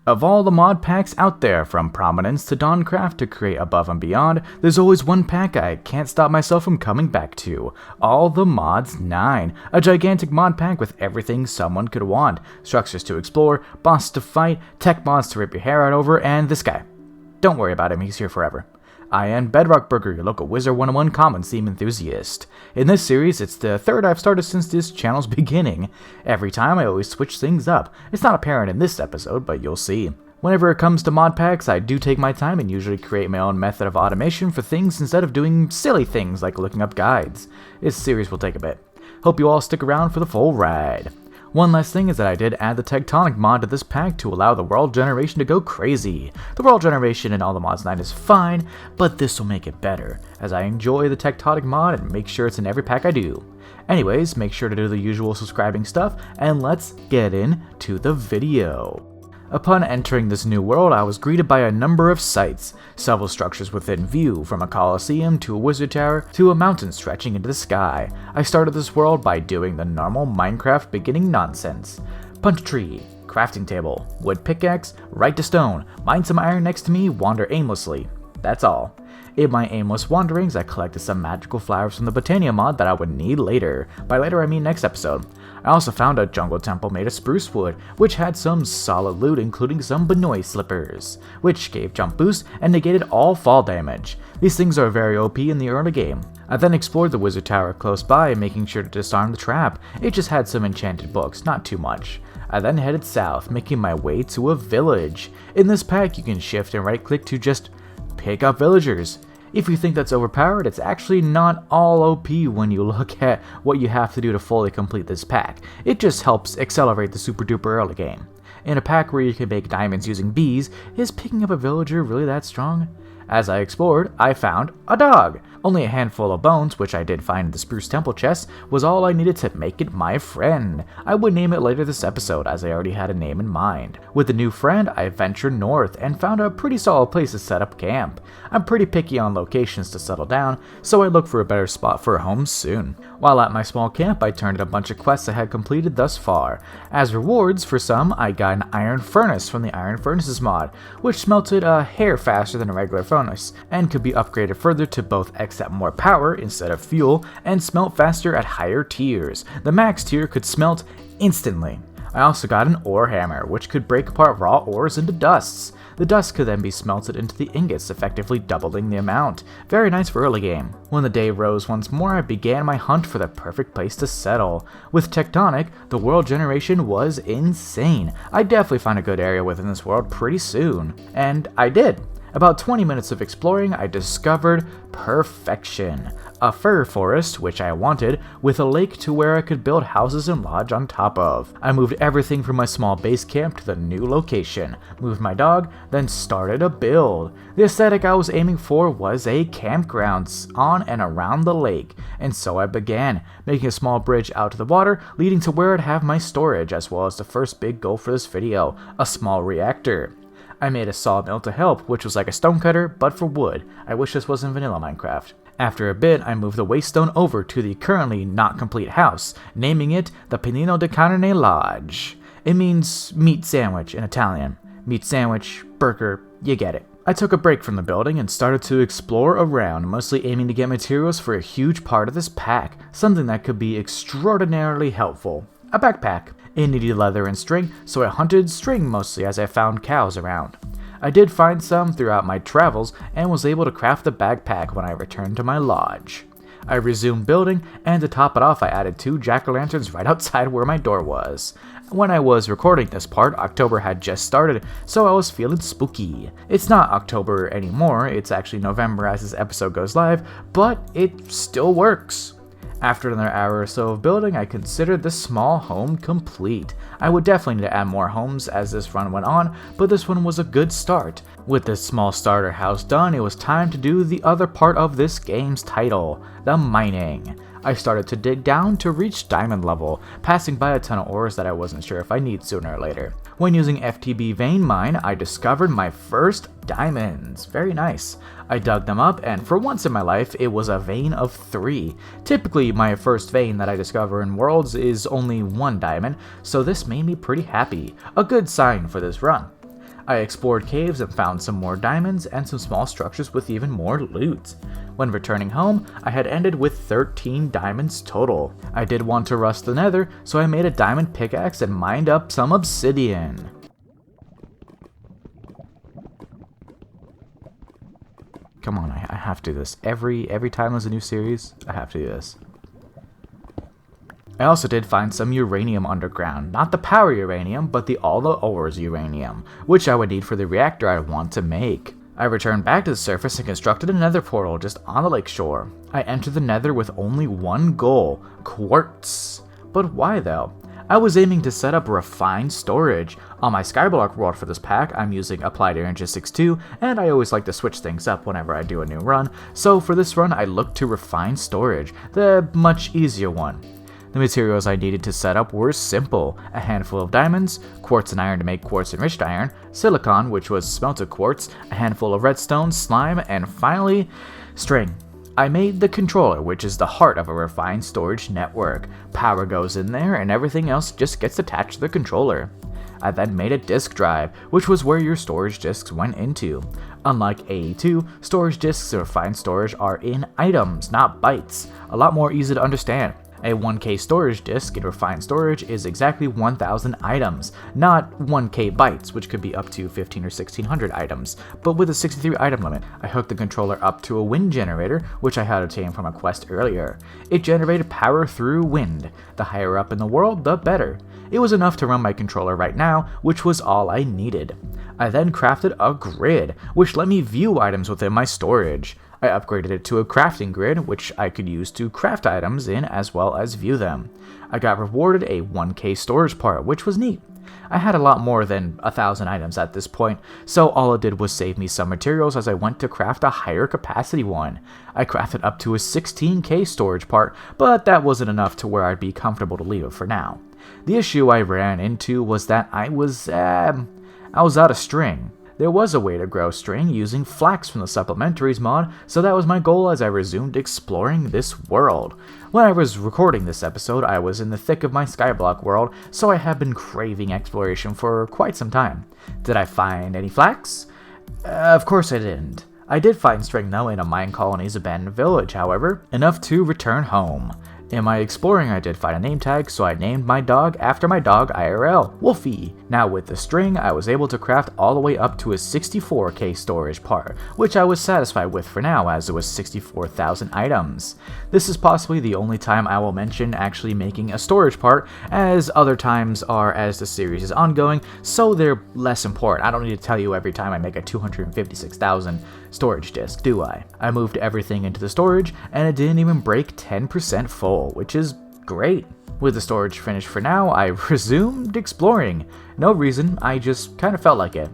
Of all the mod packs out there, from Prominence to Dawncraft to Create Above and Beyond, there's always one pack I can't stop myself from coming back to. All the Mods 9. A gigantic mod pack with everything someone could want. Structures to explore, bosses to fight, tech mods to rip your hair out over, and this guy. Don't worry about him, he's here forever. I am Bedrock Burger, your local Wizard 101 common theme enthusiast. In this series, it's the third I've started since this channel's beginning. Every time I always switch things up. It's not apparent in this episode, but you'll see. Whenever it comes to mod packs, I do take my time and usually create my own method of automation for things instead of doing silly things like looking up guides. This series will take a bit. Hope you all stick around for the full ride. One last thing is that I did add the Tectonic mod to this pack to allow the world generation to go crazy. The world generation in all the mods 9 is fine, but this will make it better, as I enjoy the Tectonic mod and make sure it's in every pack I do. Anyways, make sure to do the usual subscribing stuff, and let's get into the video. Upon entering this new world, I was greeted by a number of sights, several structures within view, from a coliseum to a wizard tower to a mountain stretching into the sky. I started this world by doing the normal Minecraft beginning nonsense. Punch a tree, crafting table, wood pickaxe, right to stone, mine some iron next to me, wander aimlessly. That's all. In my aimless wanderings, I collected some magical flowers from the Botania mod that I would need later. By later, I mean next episode. I also found a jungle temple made of spruce wood, which had some solid loot including some Banoi slippers, which gave jump boost and negated all fall damage. These things are very OP in the early game. I then explored the wizard tower close by, making sure to disarm the trap. It just had some enchanted books, not too much. I then headed south, making my way to a village. In this pack, you can shift and right click to just pick up villagers. If you think that's overpowered, it's actually not all OP when you look at what you have to do to fully complete this pack. It just helps accelerate the super duper early game. In a pack where you can make diamonds using bees, is picking up a villager really that strong? As I explored, I found a dog. Only a handful of bones, which I did find in the spruce temple chest, was all I needed to make it my friend. I would name it later this episode, as I already had a name in mind. With the new friend, I ventured north and found a pretty solid place to set up camp. I'm pretty picky on locations to settle down, so I look for a better spot for a home soon. While at my small camp, I turned in a bunch of quests I had completed thus far. As rewards for some, I got an iron furnace from the Iron Furnaces mod, which smelted a hair faster than a regular furnace, and could be upgraded further to both accept more power instead of fuel, and smelt faster at higher tiers. The max tier could smelt instantly. I also got an ore hammer, which could break apart raw ores into dusts. The dust could then be smelted into the ingots, effectively doubling the amount. Very nice for early game. When the day rose once more, I began my hunt for the perfect place to settle. With Tectonic, the world generation was insane. I definitely found a good area within this world pretty soon. And I did. About 20 minutes of exploring, I discovered perfection. A fir forest, which I wanted, with a lake to where I could build houses and lodge on top of. I moved everything from my small base camp to the new location, moved my dog, then started a build. The aesthetic I was aiming for was a campground on and around the lake, and so I began, making a small bridge out to the water, leading to where I'd have my storage, as well as the first big goal for this video, a small reactor. I made a sawmill to help, which was like a stonecutter, but for wood. I wish this wasn't vanilla Minecraft. After a bit, I moved the waste stone over to the currently not complete house, naming it the Panino de Carne Lodge. It means meat sandwich in Italian. Meat sandwich, burger, you get it. I took a break from the building and started to explore around, mostly aiming to get materials for a huge part of this pack, something that could be extraordinarily helpful. A backpack. It needed leather and string, so I hunted string mostly as I found cows around. I did find some throughout my travels and was able to craft the backpack when I returned to my lodge. I resumed building, and to top it off I added 2 jack-o'-lanterns right outside where my door was. When I was recording this part, October had just started, so I was feeling spooky. It's not October anymore, it's actually November as this episode goes live, but it still works. After another hour or so of building, I considered this small home complete. I would definitely need to add more homes as this run went on, but this one was a good start. With this small starter house done, it was time to do the other part of this game's title, the mining. I started to dig down to reach diamond level, passing by a ton of ores that I wasn't sure if I need sooner or later. When using FTB vein mine, I discovered my first diamonds. Very nice. I dug them up, and for once in my life, it was a vein of 3. Typically, my first vein that I discover in Worlds is only 1 diamond, so this made me pretty happy. A good sign for this run. I explored caves and found some more diamonds and some small structures with even more loot. When returning home, I had ended with 13 diamonds total. I did want to rust the nether, so I made a diamond pickaxe and mined up some obsidian. Come on, I have to do this. Every time there's a new series, I have to do this. I also did find some uranium underground. Not the power uranium, but the all the ores uranium, which I would need for the reactor I want to make. I returned back to the surface and constructed a nether portal just on the lakeshore. I entered the nether with only one goal: quartz. But why though? I was aiming to set up refined storage. On my Skyblock world for this pack, I'm using Applied Energistics 2, and I always like to switch things up whenever I do a new run, so for this run I looked to refined storage, the much easier one. The materials I needed to set up were simple: a handful of diamonds, quartz and iron to make quartz enriched iron, silicon, which was smelted quartz, a handful of redstone, slime, and finally, string. I made the controller, which is the heart of a refined storage network. Power goes in there and everything else just gets attached to the controller. I then made a disk drive, which was where your storage disks went into. Unlike AE2, storage disks in refined storage are in items, not bytes. A lot more easy to understand. A 1K storage disk in refined storage is exactly 1000 items, not 1K bytes, which could be up to 15 or 1600 items, but with a 63 item limit. I hooked the controller up to a wind generator, which I had obtained from a quest earlier. It generated power through wind. The higher up in the world, the better. It was enough to run my controller right now, which was all I needed. I then crafted a grid, which let me view items within my storage. I upgraded it to a crafting grid, which I could use to craft items in as well as view them. I got rewarded a 1K storage part, which was neat. I had a lot more than 1000 items at this point, so all it did was save me some materials as I went to craft a higher capacity one. I crafted up to a 16K storage part, but that wasn't enough to where I'd be comfortable to leave it for now. The issue I ran into was that I was out of string. There was a way to grow string using flax from the supplementaries mod, so that was my goal as I resumed exploring this world. When I was recording this episode, I was in the thick of my Skyblock world, so I have been craving exploration for quite some time. Did I find any flax? Of course I didn't. I did find string though in a mine colony's abandoned village, however, enough to return home. In my exploring, I did find a name tag, so I named my dog after my dog IRL, Wolfie. Now with the string, I was able to craft all the way up to a 64K storage part, which I was satisfied with for now as it was 64,000 items. This is possibly the only time I will mention actually making a storage part, as other times are as the series is ongoing, so they're less important. I don't need to tell you every time I make a 256,000 storage disk, do I? I moved everything into the storage, and it didn't even break 10% full, which is great. With the storage finished for now, I resumed exploring. No reason, I just kind of felt like it.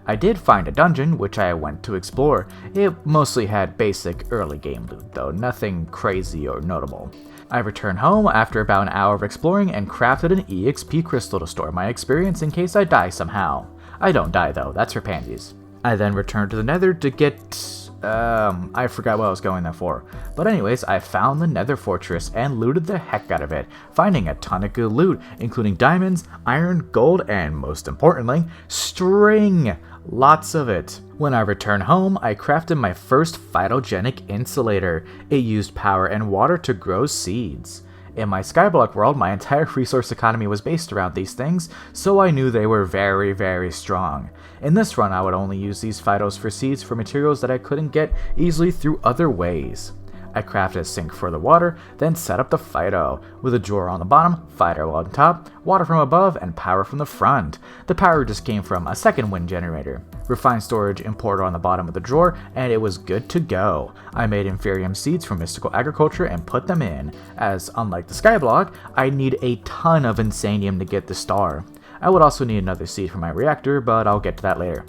I did find a dungeon, which I went to explore. It mostly had basic early game loot though, nothing crazy or notable. I returned home after about an hour of exploring and crafted an EXP crystal to store my experience in case I die somehow. I don't die though, that's for pansies. I then returned to the nether to get... I forgot what I was going there for. But anyways, I found the nether fortress and looted the heck out of it, finding a ton of good loot, including diamonds, iron, gold, and most importantly, string! Lots of it. When I returned home, I crafted my first phytogenic insulator. It used power and water to grow seeds. In my Skyblock world, my entire resource economy was based around these things, so I knew they were very, very strong. In this run, I would only use these phytos for seeds for materials that I couldn't get easily through other ways. I crafted a sink for the water, then set up the phyto, with a drawer on the bottom, phyto on top, water from above, and power from the front. The power just came from a second wind generator. Refined storage importer on the bottom of the drawer, and it was good to go. I made Inferium seeds from Mystical Agriculture and put them in, as unlike the Skyblock, I need a ton of Insanium to get the star. I would also need another seed for my reactor, but I'll get to that later.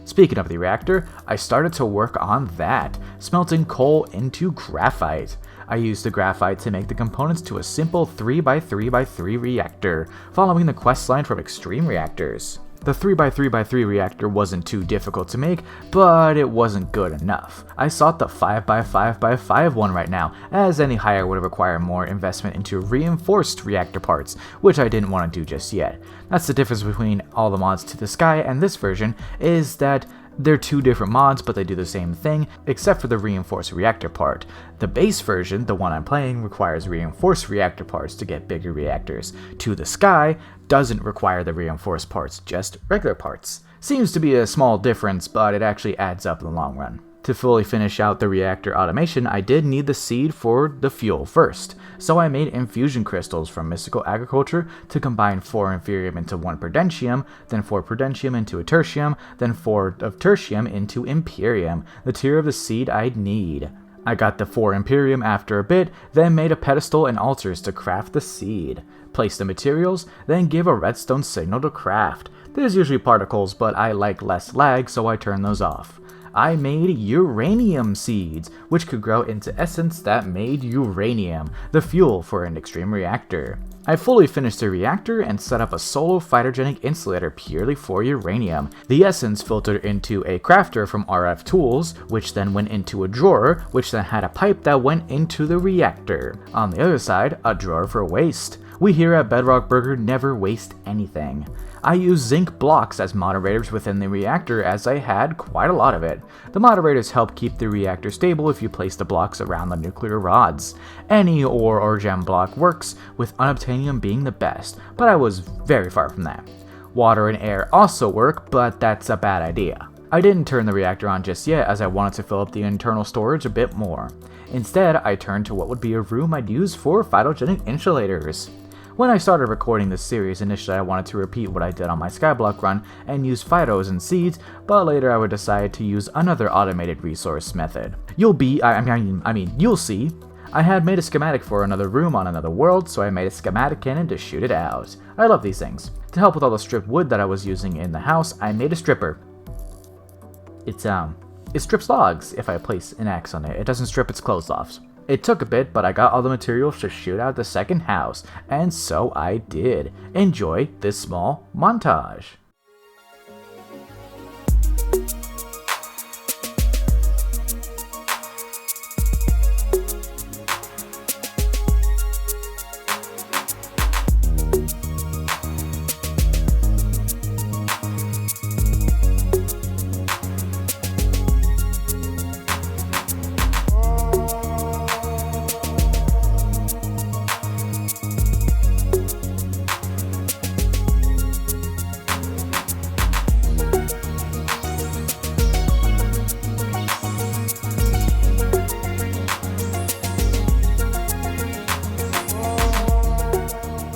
Speaking of the reactor, I started to work on that, smelting coal into graphite. I used the graphite to make the components to a simple 3x3x3 reactor, following the questline from Extreme Reactors. The 3x3x3 reactor wasn't too difficult to make, but it wasn't good enough. I sought the 5x5x5 one right now, as any higher would require more investment into reinforced reactor parts, which I didn't want to do just yet. That's the difference between all the mods to the sky and this version, is that they're two different mods, but they do the same thing, except for the reinforced reactor part. The base version, the one I'm playing, requires reinforced reactor parts to get bigger reactors. To the Sky doesn't require the reinforced parts, just regular parts. Seems to be a small difference, but it actually adds up in the long run. To fully finish out the reactor automation, I did need the seed for the fuel first, so I made infusion crystals from Mystical Agriculture to combine 4 Inferium into 1 Prudentium, then 4 Prudentium into a Tertium, then 4 of Tertium into Imperium, the tier of the seed I'd need. I got the 4 Imperium after a bit, then made a pedestal and altars to craft the seed. Place the materials, then give a redstone signal to craft. There's usually particles, but I like less lag, so I turn those off. I made uranium seeds, which could grow into essence that made uranium, the fuel for an extreme reactor. I fully finished the reactor and set up a solo phytogenic insulator purely for uranium. The essence filtered into a crafter from RF Tools, which then went into a drawer, which then had a pipe that went into the reactor. On the other side, a drawer for waste. We here at Bedrock Burger never waste anything. I used zinc blocks as moderators within the reactor, as I had quite a lot of it. The moderators help keep the reactor stable if you place the blocks around the nuclear rods. Any ore or gem block works, with unobtainium being the best, but I was very far from that. Water and air also work, but that's a bad idea. I didn't turn the reactor on just yet, as I wanted to fill up the internal storage a bit more. Instead, I turned to what would be a room I'd use for phytogenic insulators. When I started recording this series, initially I wanted to repeat what I did on my Skyblock run and use phytos and seeds, but later I would decide to use another automated resource method. You'll see. I had made a schematic for another room on another world, so I made a schematic cannon to shoot it out. I love these things. To help with all the stripped wood that I was using in the house, I made a stripper. It strips logs if I place an axe on it. It doesn't strip its clothes off. It took a bit, but I got all the materials to shoot out the second house, and so I did. Enjoy this small montage.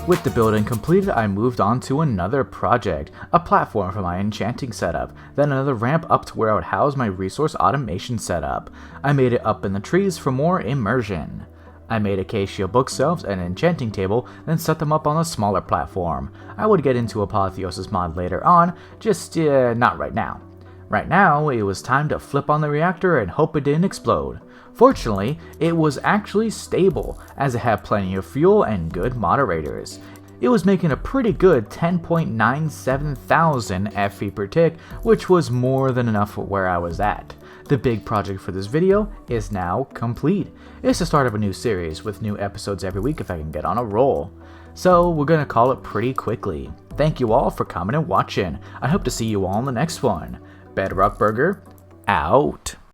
With the building completed, I moved on to another project, a platform for my enchanting setup, then another ramp up to where I would house my resource automation setup. I made it up in the trees for more immersion. I made acacia bookshelves and an enchanting table, then set them up on a smaller platform. I would get into Apotheosis mod later on, just not right now. Right now, it was time to flip on the reactor and hope it didn't explode. Fortunately, it was actually stable, as it had plenty of fuel and good moderators. It was making a pretty good 10.97 thousand FE per tick, which was more than enough for where I was at. The big project for this video is now complete. It's the start of a new series, with new episodes every week if I can get on a roll. So we're gonna call it pretty quickly. Thank you all for coming and watching. I hope to see you all in the next one. Bedrock Burger, out.